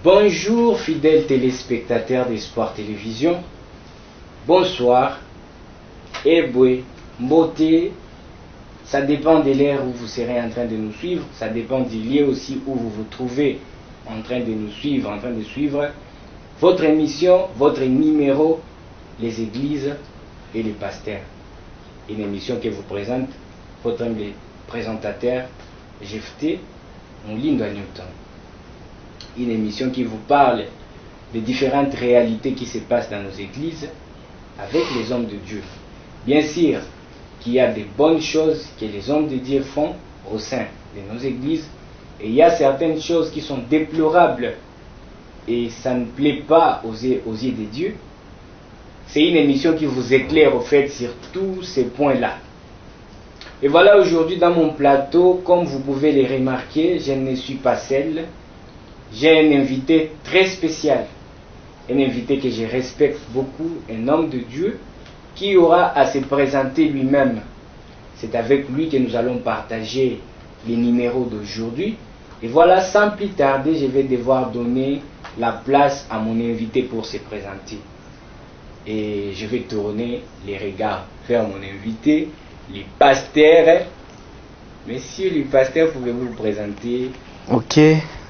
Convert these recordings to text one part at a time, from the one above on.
Bonjour fidèles téléspectateurs d'Espoir Télévision. Bonsoir. Eboué, Mboté, ça dépend de l'ère où vous serez en train de nous suivre. Ça dépend du lieu aussi où vous vous trouvez en train de nous suivre, en train de suivre votre émission, votre numéro, les églises et les pasteurs. Une émission que vous présente votre présentateur Jefté Moulindo Newton. Une émission qui vous parle des différentes réalités qui se passent dans nos églises avec les hommes de Dieu. Bien sûr qu'il y a des bonnes choses que les hommes de Dieu font au sein de nos églises, et il y a certaines choses qui sont déplorables et ça ne plaît pas aux yeux de Dieu. C'est une émission qui vous éclaire au fait sur tous ces points-là. Et voilà, aujourd'hui dans mon plateau, comme vous pouvez le remarquer, je ne suis pas seul. J'ai un invité très spécial, un invité que je respecte beaucoup, un homme de Dieu qui aura à se présenter lui-même. C'est avec lui que nous allons partager les numéros d'aujourd'hui. Et voilà, sans plus tarder, je vais devoir donner la place à mon invité pour se présenter. Et je vais tourner les regards vers mon invité, le pasteur. Monsieur le pasteur, pouvez-vous vous présenter? Ok,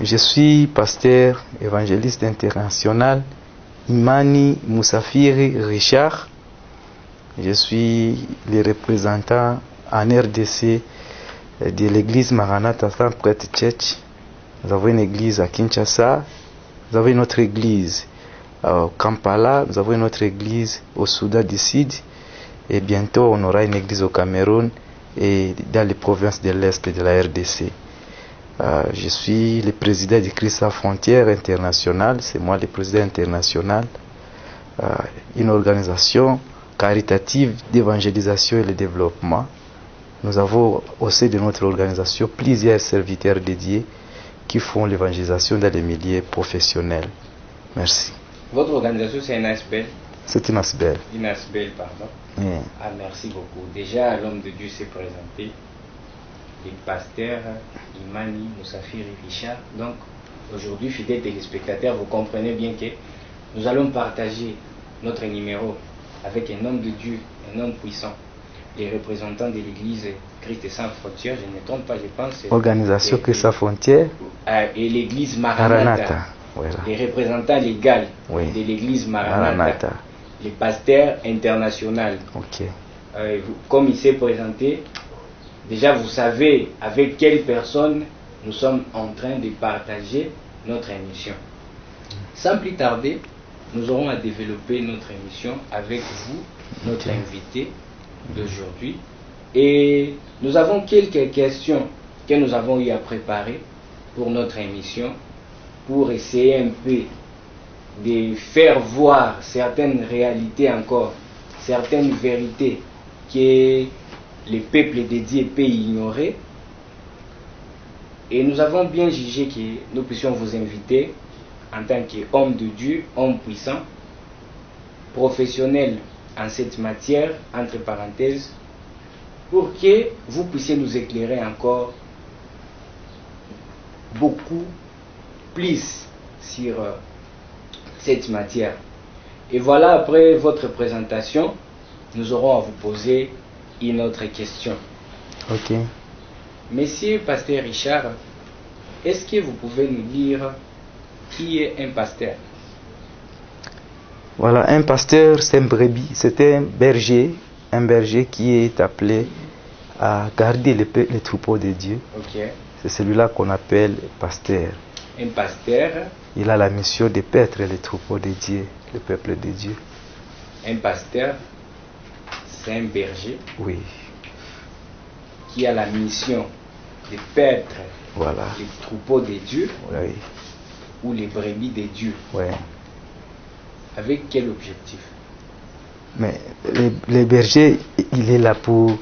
je suis pasteur évangéliste international Imani Moussafiri Richard. Je suis le représentant en RDC de l'église Maranatha Prêtre Church. Nous avons une église à Kinshasa, nous avons une autre église à Kampala, nous avons une autre église au Soudan du Sud, et bientôt on aura une église au Cameroun et dans les provinces de l'Est de la RDC. Je suis le président de Christ sans frontières international, c'est moi le président international, une organisation caritative d'évangélisation et de développement. Nous avons au sein de notre organisation plusieurs serviteurs dédiés qui font l'évangélisation dans les milieux professionnels. Merci. Votre organisation, c'est une ASBEL? C'est une ASBEL. Une ASBEL, pardon. Yeah. Ah, merci beaucoup. Déjà, l'homme de Dieu s'est présenté, le pasteur Imani Moussafiri Richard. Donc, aujourd'hui, fidèles téléspectateurs, vous comprenez bien que nous allons partager notre numéro avec un homme de Dieu, un homme puissant, les représentants de l'église Christ sans frontières, je ne me trompe pas, je pense. Organisation Christ sans frontières. Et l'église Maranatha. Voilà. Les représentants légaux de l'église Maranatha. Les pasteurs internationaux. Ok. Comme il s'est présenté, déjà vous savez avec quelle personne nous sommes en train de partager notre émission. Sans plus tarder, nous aurons à développer notre émission avec vous, notre invité d'aujourd'hui. Et nous avons quelques questions que nous avons eu à préparer pour notre émission, pour essayer un peu de faire voir certaines réalités encore, certaines vérités que le peuple dédié peut ignorer. Et nous avons bien jugé que nous puissions vous inviter en tant qu'homme de Dieu, homme puissant, professionnel en cette matière, entre parenthèses, pour que vous puissiez nous éclairer encore beaucoup plus sur cette matière. Et voilà, après votre présentation, nous aurons à vous poser une autre question. Ok. Monsieur Pasteur Richard, est-ce que vous pouvez nous dire qui est un pasteur? Voilà, un pasteur, c'est un brebis, c'est un berger qui est appelé à garder les troupeaux de Dieu. Okay. C'est celui-là qu'on appelle pasteur. Un pasteur. Il a la mission de paître les troupeaux de Dieu, le peuple de Dieu. Un pasteur, c'est un berger. Oui. Qui a la mission de paître les troupeaux de Dieu. Oui. Ou les brebis de Dieu. Oui. Avec quel objectif? Mais le berger, il est là pour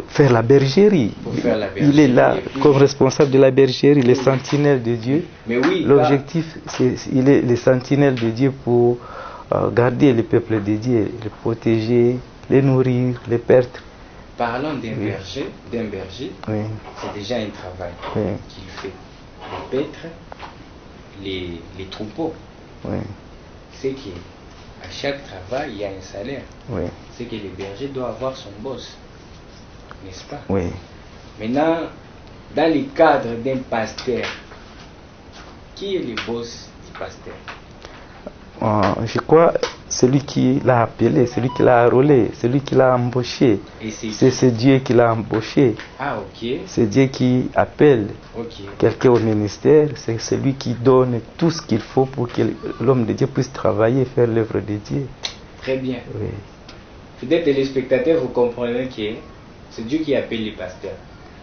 faire la bergerie. Il est là comme responsable de la bergerie, les sentinelles de Dieu. Mais oui, l'objectif, il est les sentinelles de Dieu pour garder le peuple de Dieu, les protéger, les nourrir, les perdre. Parlons d'un berger, c'est déjà un travail qu'il fait. Le paître les troupeaux. Oui. C'est qu'à chaque travail, il y a un salaire. Oui. C'est que le berger doit avoir son boss. N'est-ce pas? Oui. Maintenant, dans le cadre d'un pasteur, qui est le boss du pasteur? Je crois celui qui l'a appelé, celui qui l'a enrôlé, celui qui l'a embauché. Et C'est Dieu qui l'a embauché. Ah, ok. C'est Dieu qui appelle quelqu'un au ministère. C'est celui qui donne tout ce qu'il faut pour que l'homme de Dieu puisse travailler et faire l'œuvre de Dieu. Très bien. Oui. Peut-être les spectateurs, vous comprenez que c'est Dieu qui appelle les pasteurs.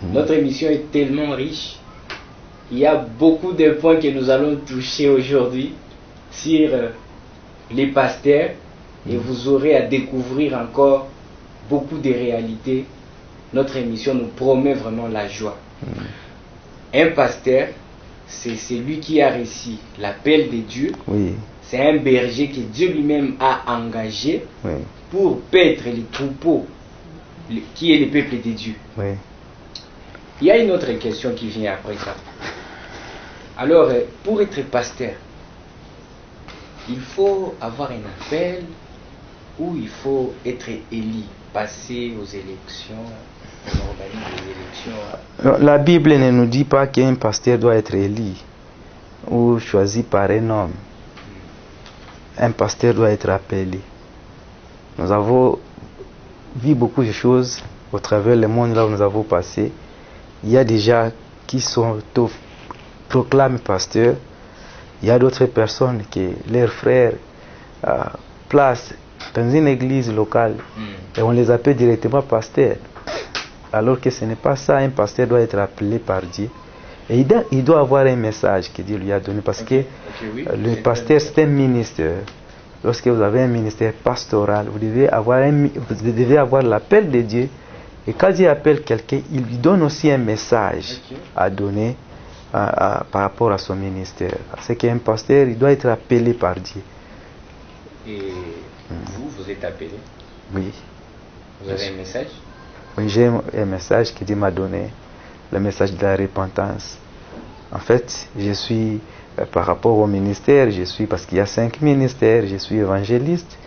Notre émission est tellement riche. Il y a beaucoup de points que nous allons toucher aujourd'hui sur les pasteurs et vous aurez à découvrir encore beaucoup de réalités. Notre émission nous promet vraiment la joie. Un pasteur, c'est celui qui a reçu l'appel de Dieu. Oui. C'est un berger que Dieu lui-même a engagé Oui. pour paître les troupeaux qui est le peuple de Dieu. Oui. Il y a une autre question qui vient après ça. Alors, pour être pasteur, il faut avoir un appel ou il faut être élu, passer aux élections, on organise les élections. La Bible ne nous dit pas qu'un pasteur doit être élu ou choisi par un homme. Un pasteur doit être appelé. Nous avons vu beaucoup de choses au travers le monde là où nous avons passé. Il y a des gens qui sont proclament pasteurs. Il y a d'autres personnes que leurs frères placent dans une église locale et on les appelle directement pasteurs. Alors que ce n'est pas ça. Un pasteur doit être appelé par Dieu. Et il doit avoir un message que Dieu lui a donné parce que le pasteur c'est un ministère. Lorsque vous avez un ministère pastoral, vous devez avoir l'appel de Dieu. Et quand Dieu appelle quelqu'un, il lui donne aussi un message à donner par rapport à son ministère. C'est qu'un pasteur, il doit être appelé par Dieu. Et vous êtes appelé? Oui. Vous avez un message? Oui, j'ai un message que Dieu m'a donné, le message de la repentance. En fait, je suis, par rapport au ministère, parce qu'il y a 5 ministères, je suis évangéliste.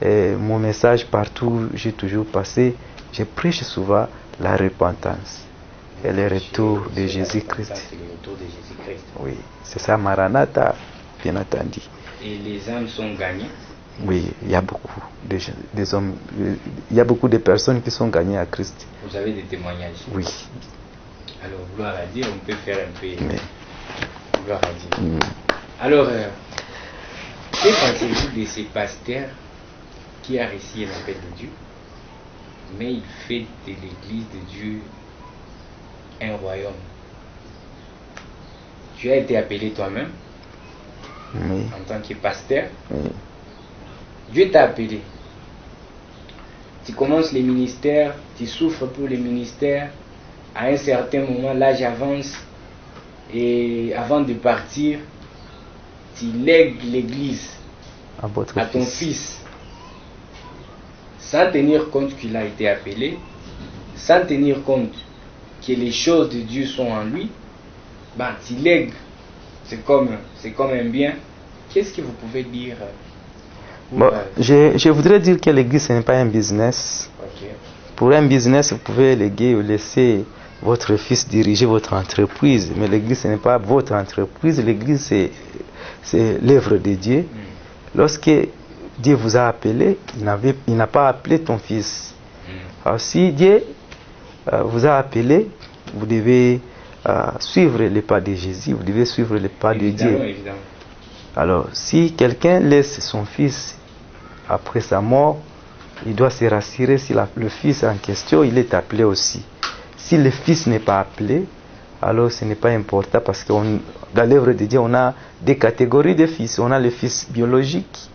Et mon message partout, j'ai toujours passé, je prêche souvent la repentance et le retour de Jésus-Christ. Oui, c'est ça, Maranatha, bien entendu. Et les âmes sont gagnées? Oui, il y a beaucoup des hommes, il y a beaucoup de personnes qui sont gagnées à Christ. Vous avez des témoignages? Oui. Alors, gloire à Dieu, on peut faire un peu. Gloire à Dieu. Alors, que pensez-vous de ces pasteurs qui a reçu l'appel de Dieu, mais il fait de l'église de Dieu un royaume? Tu as été appelé toi-même en tant que pasteur. Dieu t'a appelé. Tu commences les ministères, tu souffres pour les ministères. À un certain moment, l'âge avance. Et avant de partir, tu lègues l'église à ton fils. Sans tenir compte qu'il a été appelé, sans tenir compte que les choses de Dieu sont en lui, tu lègues. C'est comme un bien. Qu'est-ce que vous pouvez dire? Je voudrais dire que l'église ce n'est pas un business. Pour un business, vous pouvez léguer ou laisser votre fils diriger votre entreprise, mais l'église ce n'est pas votre entreprise. L'église c'est l'œuvre de Dieu. Lorsque Dieu vous a appelé, il n'a pas appelé ton fils. Alors si Dieu vous a appelé, vous devez suivre les pas de Jésus, vous devez suivre les pas de Dieu. Évidemment. Alors si quelqu'un laisse son fils après sa mort, il doit se rassurer si le fils en question il est appelé aussi. Si le fils n'est pas appelé, alors ce n'est pas important parce que dans l'œuvre de Dieu, on a des catégories de fils. On a le fils biologique,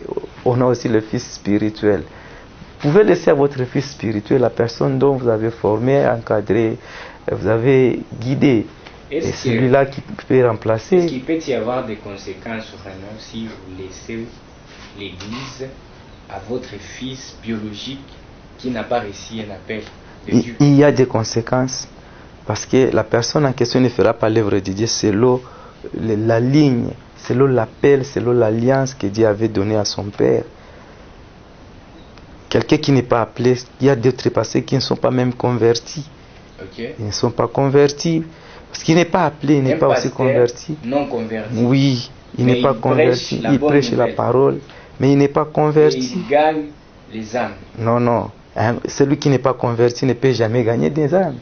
on a aussi le fils spirituel. Vous pouvez laisser à votre fils spirituel la personne dont vous avez formé, encadré, vous avez guidé. Et celui-là qui peut remplacer. Est-ce qu'il peut y avoir des conséquences vraiment si vous laissez l'église à votre fils biologique qui n'a pas reçu un appel de Dieu? Il y a des conséquences parce que la personne en question ne fera pas l'œuvre de Dieu selon la ligne selon l'appel, selon l'alliance que Dieu avait donnée à son Père. Quelqu'un qui n'est pas appelé, il y a d'autres pasteurs qui ne sont pas même convertis. Ok. Ils ne sont pas convertis. Parce qu'il n'est pas appelé, il n'est pas aussi converti. Non converti. Oui, il Mais n'est pas il converti. prêche la Il bonne prêche la nouvelle. parole, mais il n'est pas Et converti. il gagne les âmes. Non, non. Celui qui n'est pas converti ne peut jamais gagner des âmes.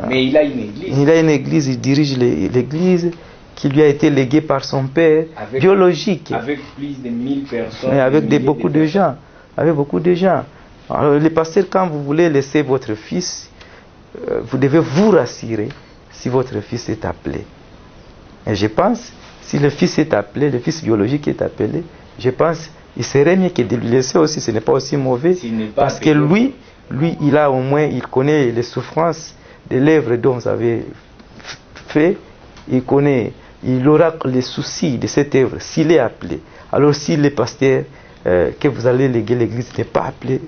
Mais il a une église. Il a une église, il dirige l'église qui lui a été léguée par son père, biologique. Avec plus de 1000 personnes. Mais avec beaucoup de gens. Avec beaucoup de gens. Alors, les pasteurs, quand vous voulez laisser votre fils, vous devez vous rassurer si votre fils est appelé. Et je pense, si le fils est appelé, le fils biologique est appelé, je pense il serait mieux que de le laisser aussi, ce n'est pas aussi mauvais. Parce que lui, il a au moins, il connaît les souffrances des lèvres dont vous avez fait, il aura les soucis de cette œuvre s'il est appelé. Alors si le pasteur que vous allez léguer l'église n'est pas appelé,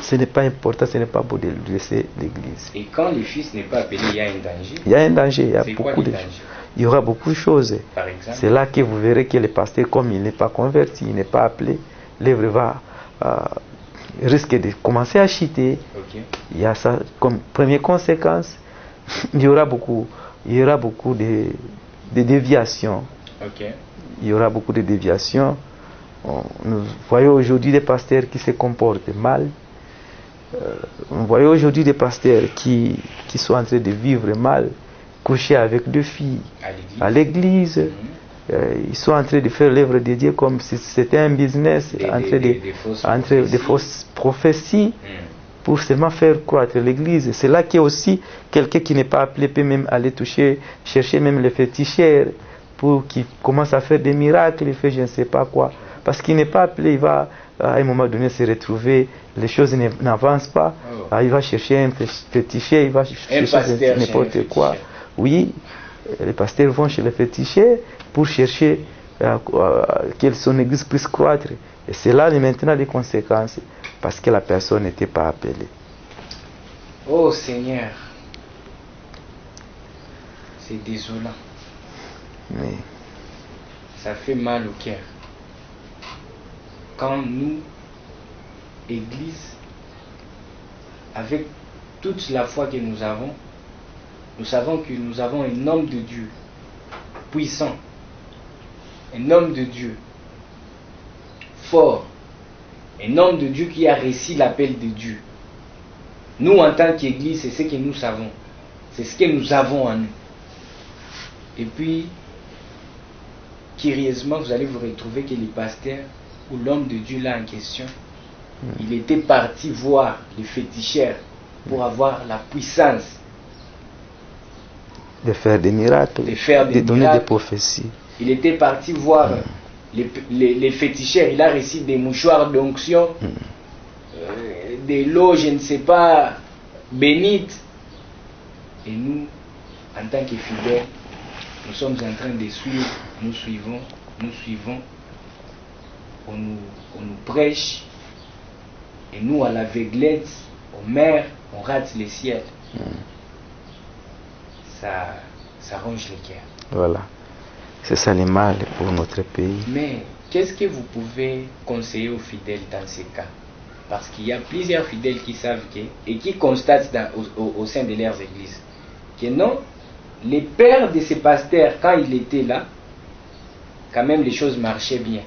ce n'est pas important, ce n'est pas beau de laisser l'église. Et quand le fils n'est pas appelé, il y a un danger. Il y a un danger, il y a beaucoup de choses. Il y aura beaucoup de choses. Par exemple. C'est là que vous verrez que le pasteur, comme il n'est pas converti, il n'est pas appelé, l'œuvre va risque de commencer à chuter. Okay. Il y a ça comme première conséquence. Il y aura beaucoup de déviations. Okay. Il y aura beaucoup de déviations. Nous voyons aujourd'hui des pasteurs qui se comportent mal. Nous voyons aujourd'hui des pasteurs qui sont en train de vivre mal, couchés avec deux filles à l'église. Ils sont en train de faire l'œuvre de Dieu comme si c'était un business, des fausses prophéties pour seulement faire croître l'église. C'est là qu'il y a aussi quelqu'un qui n'est pas appelé peut même aller chercher même les féticheurs pour qu'ils commencent à faire des miracles, il fait je ne sais pas quoi. Parce qu'il n'est pas appelé, il va à un moment donné se retrouver, les choses n'avancent pas. Il va chercher un féticheur, il va chercher n'importe quoi. Oui, les pasteurs vont chez les féticheurs pour chercher que son église puisse croître. Et c'est là maintenant les conséquences, parce que la personne n'était pas appelée. Oh Seigneur, c'est désolant. Oui. Ça fait mal au cœur. Quand nous, Église, avec toute la foi que nous avons, nous savons que nous avons un homme de Dieu puissant, un homme de Dieu fort, un homme de Dieu qui a réussi l'appel de Dieu. Nous, en tant qu'Église, c'est ce que nous savons, c'est ce que nous avons en nous. Et puis, curieusement, vous allez vous retrouver que le pasteur ou l'homme de Dieu là en question, il était parti voir les féticheurs pour avoir la puissance de faire des miracles, de donner des prophéties. Il était parti voir les féticheurs, il a reçu des mouchoirs d'onction, de l'eau, je ne sais pas, bénite. Et nous, en tant que fidèles, nous sommes en train de suivre, nous suivons, on nous prêche, et nous à l'aveuglette, aux mers, on rate les ciels. Ça ronge le cœur. Voilà, c'est ça le mal pour notre pays. Mais qu'est-ce que vous pouvez conseiller aux fidèles dans ces cas? Parce qu'il y a plusieurs fidèles qui savent et qui constatent au sein de leurs églises que non, les pères de ces pasteurs, quand il était là, quand même les choses marchaient bien.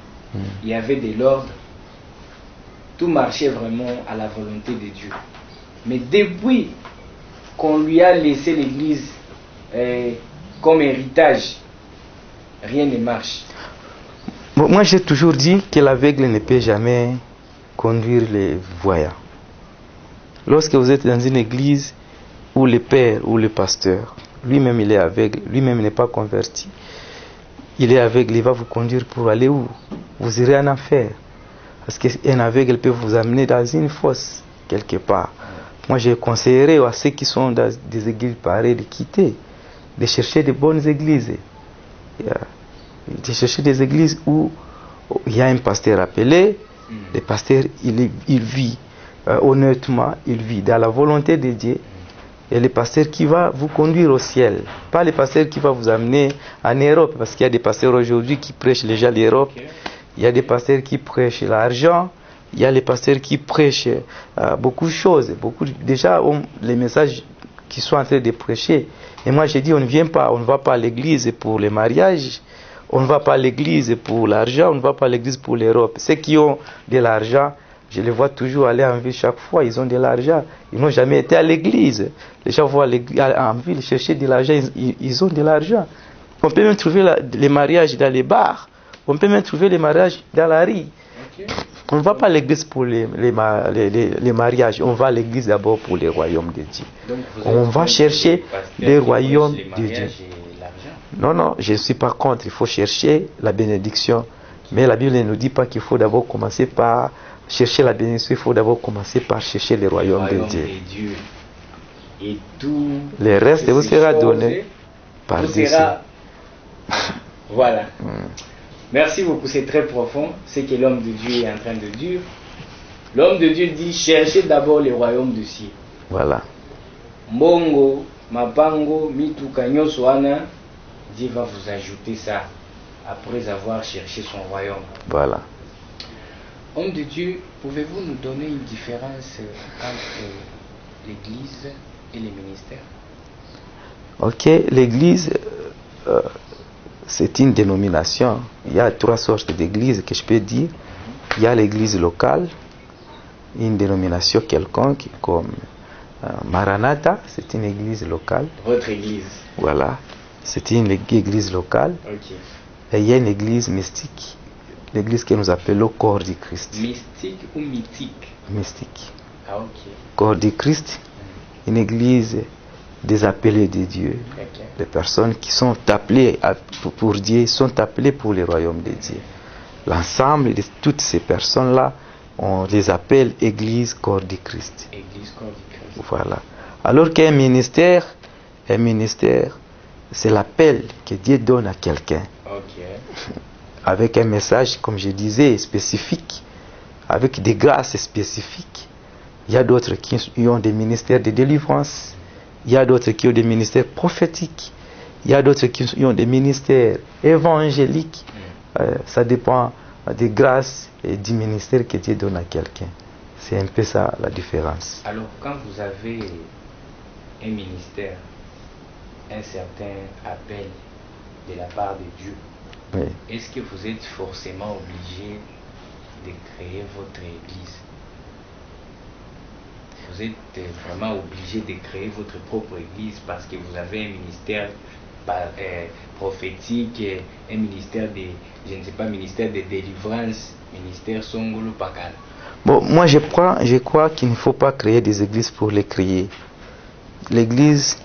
Il y avait de l'ordre, tout marchait vraiment à la volonté de Dieu. Mais depuis qu'on lui a laissé l'église comme héritage, rien ne marche. Moi j'ai toujours dit que l'aveugle ne peut jamais conduire les voyants. Lorsque vous êtes dans une église où le père ou le pasteur, lui-même il est aveugle, lui-même n'est pas converti, il est aveugle, il va vous conduire pour aller où? Vous irez en enfer. Parce qu'un aveugle peut vous amener dans une fosse, quelque part. Moi je conseillerais à ceux qui sont dans des églises pareilles de quitter, de chercher de bonnes églises. De chercher des églises où il y a un pasteur appelé, le pasteur il vit honnêtement, il vit dans la volonté de Dieu, et le pasteur qui va vous conduire au ciel. Pas le pasteur qui va vous amener en Europe, parce qu'il y a des pasteurs aujourd'hui qui prêchent déjà l'Europe. Il y a des pasteurs qui prêchent l'argent. Il y a les pasteurs qui prêchent beaucoup de choses. Déjà, les messages qu'ils sont en train de prêcher. Et moi, j'ai dit, on ne va pas à l'église pour les mariages. On ne va pas à l'église pour l'argent. On ne va pas à l'église pour l'Europe. Ceux qui ont de l'argent, je les vois toujours aller en ville chaque fois. Ils ont de l'argent. Ils n'ont jamais été à l'église. Les gens vont en ville chercher de l'argent. Ils ont de l'argent. On peut même trouver les mariages dans les bars. On peut même trouver les mariages dans la rue. On ne va pas à l'église pour les mariages. On va à l'église d'abord pour le royaume de Dieu. Donc on va chercher le royaume de Dieu. Non, je ne suis pas contre. Il faut chercher la bénédiction. Mais la Bible ne nous dit pas qu'il faut d'abord commencer par chercher la bénédiction. Il faut d'abord commencer par chercher le royaume de Dieu. Et tout le reste vous sera donné par Dieu. Voilà. Merci beaucoup, c'est très profond. C'est que l'homme de Dieu est en train de dire. L'homme de Dieu dit, cherchez d'abord le royaume de ciel. Voilà. Mbongo, mapango, mituka nyoso wana, Dieu va vous ajouter ça après avoir cherché son royaume. Voilà. Homme de Dieu, pouvez-vous nous donner une différence entre l'église et les ministères? Ok, l'église, c'est une dénomination. Il y a 3 sortes d'églises que je peux dire. Il y a l'église locale, une dénomination quelconque comme Maranatha, c'est une église locale. Votre église? Voilà, c'est une église locale. Okay. Et il y a une église mystique, l'église que nous appelons corps du Christ. Mystique ou mythique? Mystique. Ah, ok. Corps du Christ, une église des appelés de Dieu. Okay. Les personnes qui sont appelées pour Dieu sont appelées pour le royaume de Dieu. L'ensemble de toutes ces personnes-là, on les appelle Église corps du Christ. Église corps du Christ. Voilà. Alors qu'un ministère, c'est l'appel que Dieu donne à quelqu'un. Okay. Avec un message, comme je disais, spécifique, avec des grâces spécifiques. Il y a d'autres qui ont des ministères de délivrance. Il y a d'autres qui ont des ministères prophétiques. Il y a d'autres qui ont des ministères évangéliques. Ça dépend des grâces et du ministère que Dieu donne à quelqu'un. C'est un peu ça la différence. Alors, quand vous avez un ministère, un certain appel de la part de Dieu, oui. Est-ce que vous êtes forcément obligé de créer votre église? Vous êtes vraiment obligé de créer votre propre église parce que vous avez un ministère prophétique, un ministère de, je ne sais pas, ministère de délivrance, ministère Songolo Pakal. Bon, moi je crois qu'il ne faut pas créer des églises pour les créer. L'église,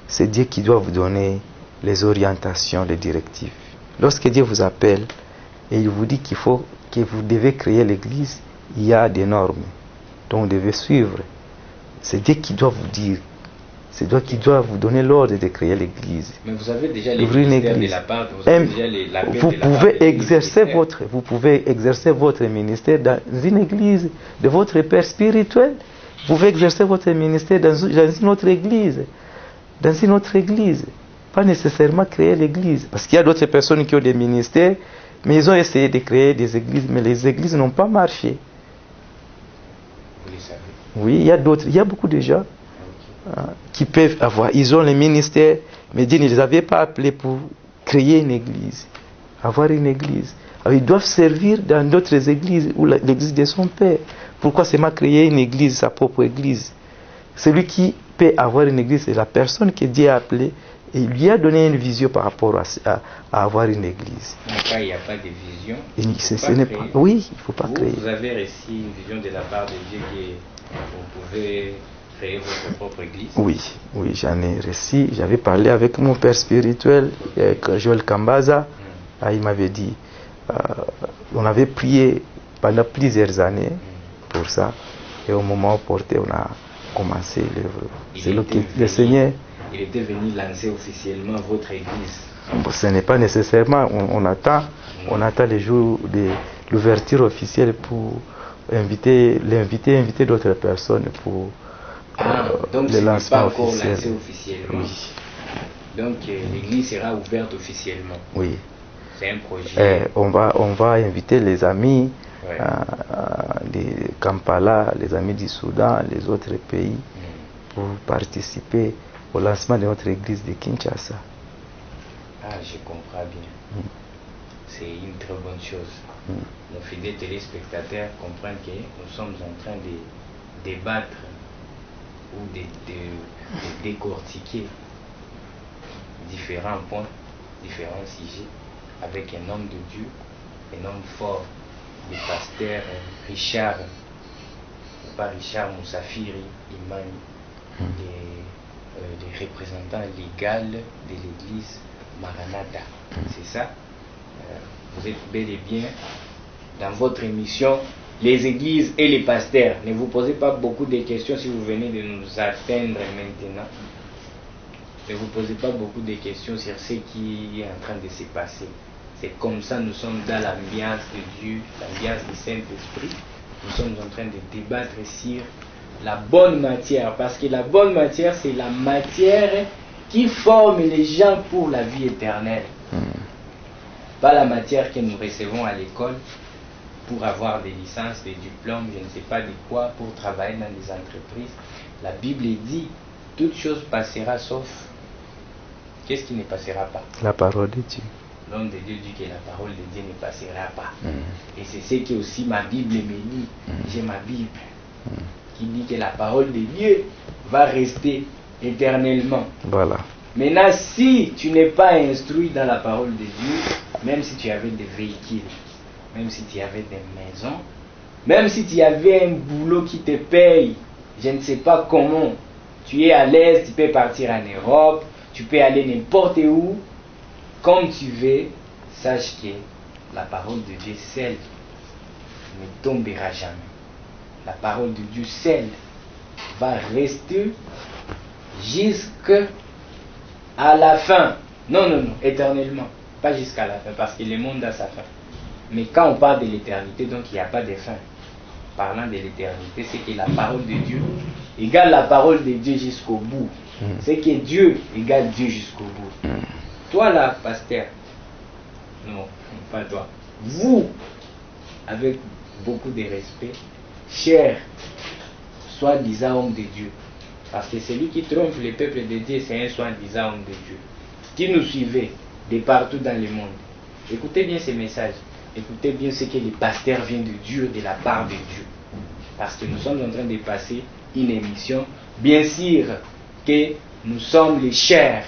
c'est Dieu qui doit vous donner les orientations, les directives. Lorsque Dieu vous appelle et il vous dit qu'il faut que vous devez créer l'église, il y a des normes dont vous devez suivre. C'est Dieu qui doit vous dire, c'est Dieu qui doit vous donner l'ordre de créer l'église. Mais vous avez déjà les ministères de la part, vous pouvez exercer votre ministère dans une église de votre père spirituel. Vous pouvez exercer votre ministère dans une autre église. Dans une autre église. Pas nécessairement créer l'église. Parce qu'il y a d'autres personnes qui ont des ministères, mais ils ont essayé de créer des églises, mais les églises n'ont pas marché. Vous les savez? Oui, il y a beaucoup de gens qui peuvent avoir, ils ont les ministères, mais Dieu ne les avait pas appelés pour créer une église, avoir une église. Alors, ils doivent servir dans d'autres églises ou l'église de son père. Pourquoi seulement créer une église, sa propre église? Celui qui peut avoir une église, c'est la personne que Dieu a appelée et il lui a donné une vision par rapport à avoir une église. Quand il n'y a pas de vision, oui, il ne faut pas créer. Vous avez reçu une vision de la part de Dieu que vous pouvez créer votre propre église? Oui, j'en ai reçu. J'avais parlé avec mon père spirituel, Joël Kambaza. Il m'avait dit, on avait prié pendant plusieurs années pour ça. Et au moment opportun, on a commencé l'œuvre. C'est le Seigneur. Il était venu lancer officiellement votre église. Bon, ce n'est pas nécessairement. On attend les jours de l'ouverture officielle pour inviter d'autres personnes pour Donc le ce n'est pas lancement encore officiel. lancé officiellement. Oui. Donc l'église sera ouverte officiellement. Oui. C'est un projet. On va inviter les amis Ouais. de Kampala, les amis du Soudan, les autres pays pour participer au lancement de notre église de Kinshasa. Ah, je comprends bien. C'est une très bonne chose. Nos fidèles téléspectateurs comprennent que nous sommes en train de débattre ou de décortiquer différents points, différents sujets avec un homme de Dieu, un homme fort, le pasteur Richard, pas Richard Moussafiri Imani, les représentants légal de l'église Maranatha. C'est ça. Vous êtes bel et bien dans votre émission Les églises et les pasteurs. Ne vous posez pas beaucoup de questions si vous venez de nous atteindre maintenant. Ne vous posez pas beaucoup de questions sur ce qui est en train de se passer. C'est comme ça, nous sommes dans l'ambiance de Dieu, l'ambiance du Saint-Esprit. Nous sommes en train de débattre sur la bonne matière. Parce que la bonne matière, c'est la matière qui forme les gens pour la vie éternelle. Pas la matière que nous recevons à l'école pour avoir des licences, des diplômes, je ne sais pas de quoi, pour travailler dans des entreprises. La Bible dit, toute chose passera sauf... Qu'est-ce qui ne passera pas? La parole de Dieu. L'homme de Dieu dit que la parole de Dieu ne passera pas. Et c'est ce que aussi ma Bible me dit. J'ai ma Bible qui dit que la parole de Dieu va rester éternellement. Voilà. Maintenant, si tu n'es pas instruit dans la parole de Dieu, même si tu avais des véhicules, même si tu avais des maisons, même si tu avais un boulot qui te paye, je ne sais pas comment, tu es à l'aise, tu peux partir en Europe, tu peux aller n'importe où, comme tu veux, sache que la parole de Dieu seule ne tombera jamais. La parole de Dieu seule va rester jusqu'à la fin. Non, éternellement. Pas jusqu'à la fin, parce que le monde a sa fin. Mais quand on parle de l'éternité, donc il n'y a pas de fin. Parlant de l'éternité, c'est que la parole de Dieu égale la parole de Dieu jusqu'au bout. C'est que Dieu égale Dieu jusqu'au bout. Toi là, pasteur, non, pas toi. Vous, avec beaucoup de respect, cher, soi-disant homme de Dieu, parce que celui qui trompe le peuple de Dieu, c'est un soi-disant homme de Dieu, qui nous suivait de partout dans le monde. Écoutez bien ces messages. Écoutez bien ce que le pasteur vient de dire de la part de Dieu. Parce que nous sommes en train de passer une émission. Bien sûr que nous sommes les chairs,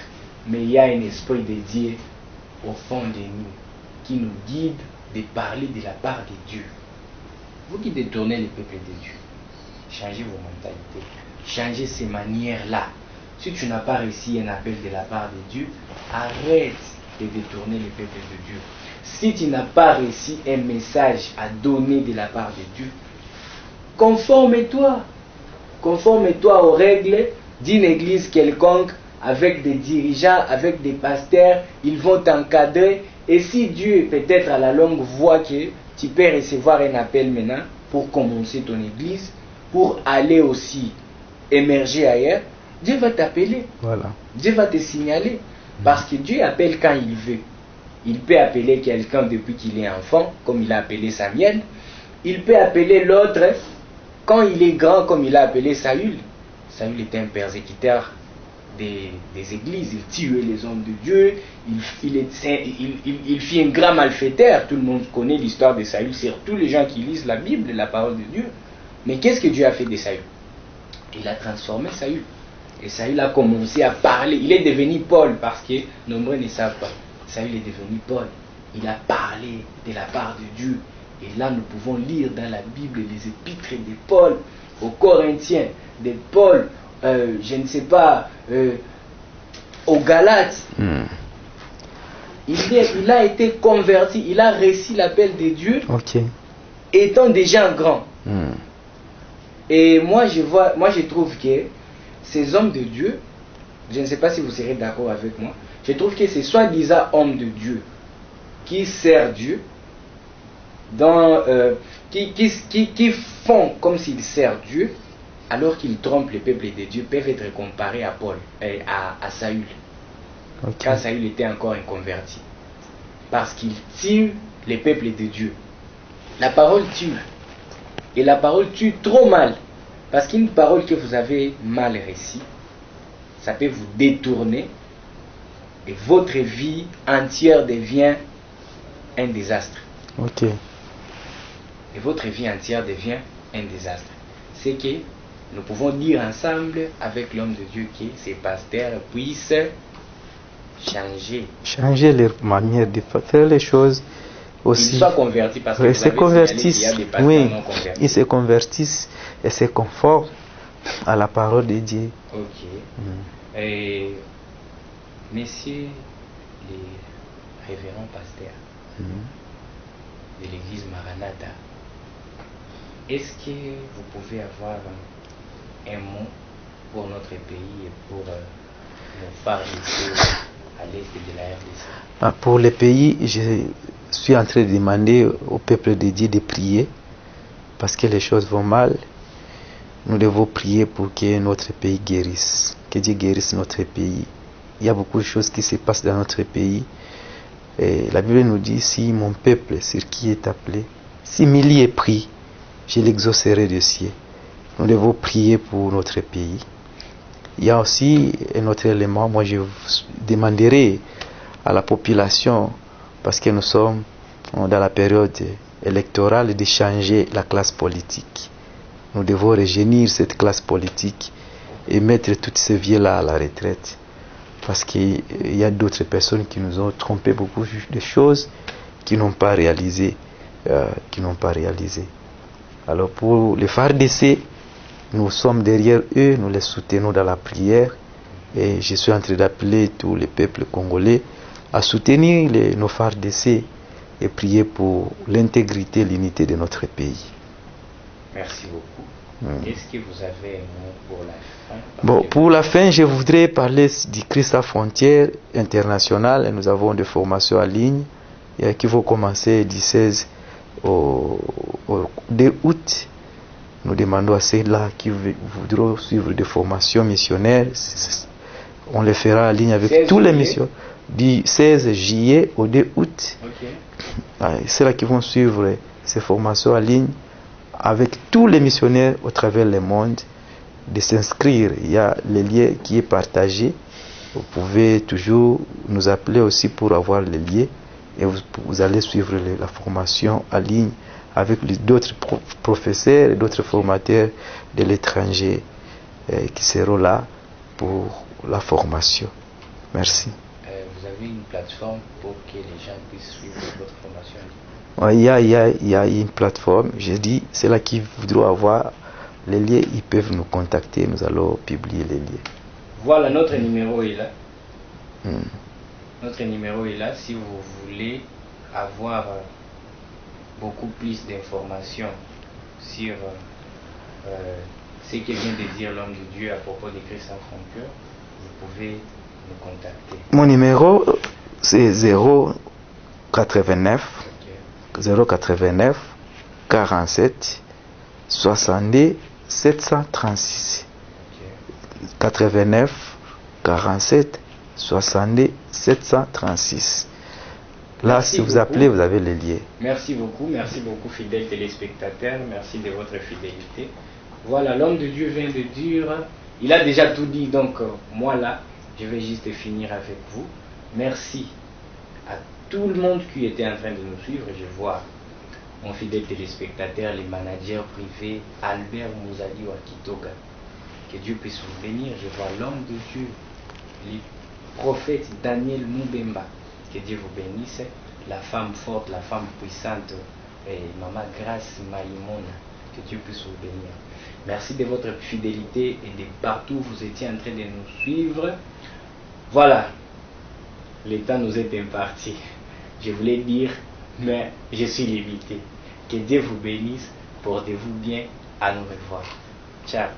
mais il y a un esprit de Dieu au fond de nous qui nous guide de parler de la part de Dieu. Vous qui détournez le peuple de Dieu, changez vos mentalités, changez ces manières-là. Si tu n'as pas réussi un appel de la part de Dieu, arrête de détourner le peuple de Dieu. Si tu n'as pas réussi un message à donner de la part de Dieu, conforme-toi aux règles d'une église quelconque, avec des dirigeants, avec des pasteurs, ils vont t'encadrer. Et si Dieu, peut-être à la longue, voit que tu peux recevoir un appel maintenant pour commencer ton église, pour aller aussi émerger ailleurs, Dieu va t'appeler. Voilà. Dieu va te signaler. Parce que Dieu appelle quand il veut. Il peut appeler quelqu'un depuis qu'il est enfant, comme il a appelé Samuel. Il peut appeler l'autre quand il est grand, comme il a appelé Saül. Saül était un persécuteur des églises. Il tuait les hommes de Dieu. Il fit un grand malfaiteur. Tout le monde connaît l'histoire de Saül. Surtout les gens qui lisent la Bible, la parole de Dieu. Mais qu'est-ce que Dieu a fait de Saül? Il a transformé Saül. Et Saül a commencé à parler. Il est devenu Paul, parce que nombreux ne savent pas. Saül est devenu Paul. Il a parlé de la part de Dieu. Et là, nous pouvons lire dans la Bible les épîtres de Paul aux Corinthiens, de Paul, je ne sais pas, aux Galates. Il a été converti, il a reçu l'appel de Dieu, étant déjà grand. Et moi, je trouve que ces hommes de Dieu, je ne sais pas si vous serez d'accord avec moi, je trouve que ces soi-disant hommes de Dieu qui servent Dieu, qui font comme s'ils servent Dieu, alors qu'ils trompent le peuple de Dieu, peuvent être comparés à Paul, à Saül, quand Saül était encore inconverti. Parce qu'il tue le peuple de Dieu. La parole tue. Et la parole tue trop mal. Parce qu'une parole que vous avez mal réussie, ça peut vous détourner et votre vie entière devient un désastre. Ok. Et votre vie entière devient un désastre. C'est que nous pouvons dire ensemble avec l'homme de Dieu que ces pasteurs puissent changer leur manière de faire les choses aussi. Qu'ils soient convertis, parce que ils vous se avez convertissent, signalé qu'il y a des pasteurs oui, non convertis. ils se convertissent et se conforment à la parole de Dieu. Ok. Et messieurs les révérends pasteurs de l'église Maranatha, est-ce que vous pouvez avoir un mot pour notre pays et pour nos phares à l'est de la RDC? Pour le pays, je suis en train de demander au peuple de Dieu de prier parce que les choses vont mal. Nous devons prier pour que notre pays guérisse, que Dieu guérisse notre pays. Il y a beaucoup de choses qui se passent dans notre pays. Et la Bible nous dit, si mon peuple, sur qui est appelé, si milliers prient, je l'exaucerai de cieux. Nous devons prier pour notre pays. Il y a aussi un autre élément, moi je demanderai à la population, parce que nous sommes dans la période électorale, de changer la classe politique. Nous devons rajeunir cette classe politique et mettre tous ces vieux-là à la retraite. Parce qu'il y a d'autres personnes qui nous ont trompé beaucoup de choses qui n'ont pas réalisé. Alors pour les FARDC, nous sommes derrière eux, nous les soutenons dans la prière. Et je suis en train d'appeler tous les peuples congolais à soutenir nos FARDC et prier pour l'intégrité et l'unité de notre pays. Merci beaucoup. Est-ce que vous avez un mot pour la fin? Bon, pour la fin, je voudrais parler du Christ à frontières internationale. Nous avons des formations en ligne qui vont commencer du 16 au 2 août. Nous demandons à ceux-là qui voudront suivre des formations missionnaires. On les fera en ligne avec tous les missions. Du 16 juillet au 2 août. Okay. Ceux-là qui vont suivre ces formations en ligne avec tous les missionnaires au travers le monde, de s'inscrire. Il y a le lien qui est partagé. Vous pouvez toujours nous appeler aussi pour avoir le lien et vous allez suivre la formation en ligne avec d'autres professeurs et d'autres formateurs de l'étranger qui seront là pour la formation. Merci. Vous avez une plateforme pour que les gens puissent suivre votre formation? Il y a une plateforme. J'ai dit, c'est là qui voudront avoir les liens, ils peuvent nous contacter. Nous allons publier les liens. Voilà, notre numéro est là. Notre numéro est là. Si vous voulez avoir beaucoup plus d'informations sur ce que vient de dire l'homme de Dieu à propos de Christ sans frontières, vous pouvez nous contacter. Mon numéro, c'est 089 47 62 736. 89 47 62 736. Là, Merci si vous beaucoup. appelez, vous avez les liens. Merci beaucoup, fidèles téléspectateurs, merci de votre fidélité. Voilà, l'homme de Dieu vient de dire, il a déjà tout dit, donc moi là, je vais juste finir avec vous. Merci à tout le monde qui était en train de nous suivre. Je vois mon fidèle téléspectateur, les managers privés, Albert Mouzali Wakitoga. Que Dieu puisse vous bénir. Je vois l'homme de Dieu, le prophète Daniel Moubemba. Que Dieu vous bénisse. La femme forte, la femme puissante, Maman Grâce Maïmona. Que Dieu puisse vous bénir. Merci de votre fidélité et de partout où vous étiez en train de nous suivre. Voilà, le temps nous est imparti. Je voulais dire, mais je suis limité. Que Dieu vous bénisse, portez-vous bien, à nous revoir. Ciao.